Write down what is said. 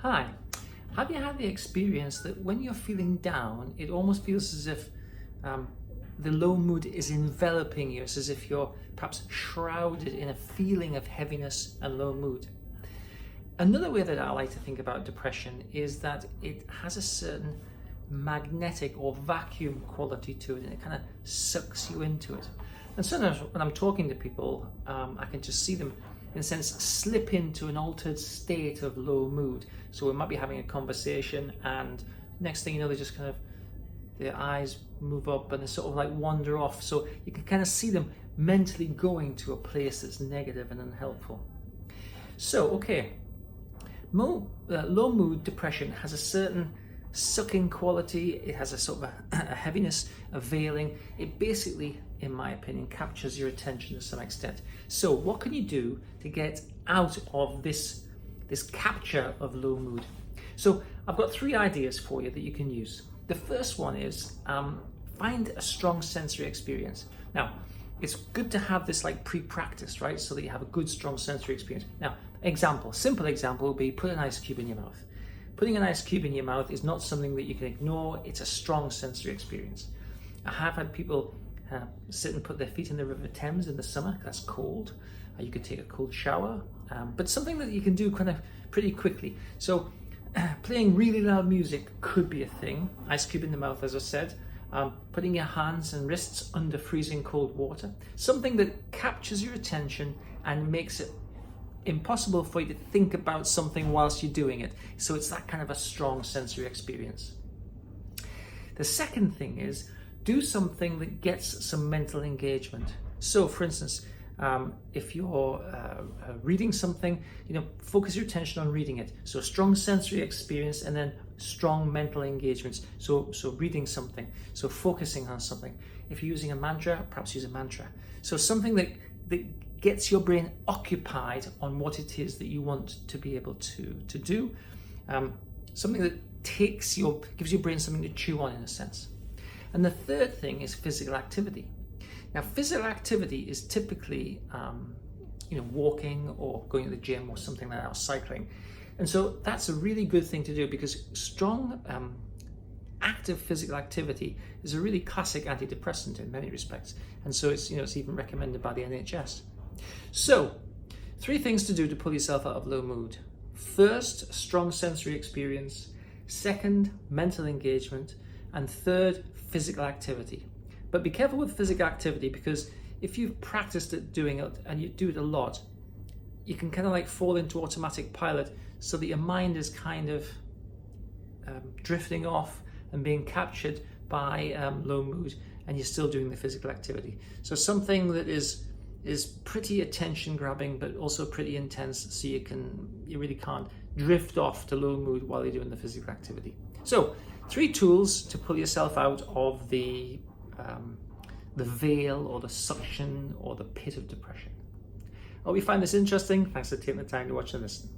Hi, have you had the experience that when you're feeling down, it almost feels as if the low mood is enveloping you? It's as if you're perhaps shrouded in a feeling of heaviness and low mood. Another way that I like to think about depression is that it has a certain magnetic or vacuum quality to it, and it kind of sucks you into it. And sometimes when I'm talking to people, I can just see them, in a sense, slip into an altered state of low mood. So we might be having a conversation, and next thing you know, they just kind of, their eyes move up and they sort of like wander off. So you can kind of see them mentally going to a place that's negative and unhelpful. So, okay, low mood depression has a certain sucking quality. It has a sort of a heaviness, a veiling. It basically, in my opinion, captures your attention to some extent. So what can you do to get out of this capture of low mood? So I've got 3 ideas for you that you can use. The first one is find a strong sensory experience. Now, it's good to have this like pre-practice, right? So that you have a good, strong sensory experience. Now, simple example would be put an ice cube in your mouth. Putting an ice cube in your mouth is not something that you can ignore. It's a strong sensory experience. I have had people sit and put their feet in the River Thames in the summer. That's cold. You could take a cold shower, but something that you can do kind of pretty quickly. So playing really loud music could be a thing. Ice cube in the mouth, as I said. Putting your hands and wrists under freezing cold water. Something that captures your attention and makes it impossible for you to think about something whilst you're doing it. So it's that kind of a strong sensory experience. The second thing is do something that gets some mental engagement. So for instance, if you're reading something, focus your attention on reading it. So strong sensory experience and then strong mental engagements. So reading something, so focusing on something. If you're using a mantra, perhaps use a mantra. So something that gets your brain occupied on what it is that you want to be able to do. Something that gives your brain something to chew on, in a sense. And the third thing is physical activity. Now, physical activity is typically, walking or going to the gym or something like that, or cycling. And so that's a really good thing to do, because strong, active physical activity is a really classic antidepressant in many respects. And so it's even recommended by the NHS. So 3 things to do to pull yourself out of low mood. First, strong sensory experience. Second, mental engagement. And third, physical activity. But be careful with physical activity, because if you've practiced at doing it and you do it a lot, you can kind of like fall into automatic pilot, so that your mind is kind of drifting off and being captured by low mood, and you're still doing the physical activity. So something that is pretty attention grabbing, but also pretty intense, so you really can't drift off to low mood while you're doing the physical activity. So 3 tools to pull yourself out of the veil or the suction or the pit of depression. I hope you find this interesting. Thanks for taking the time to watch and listen.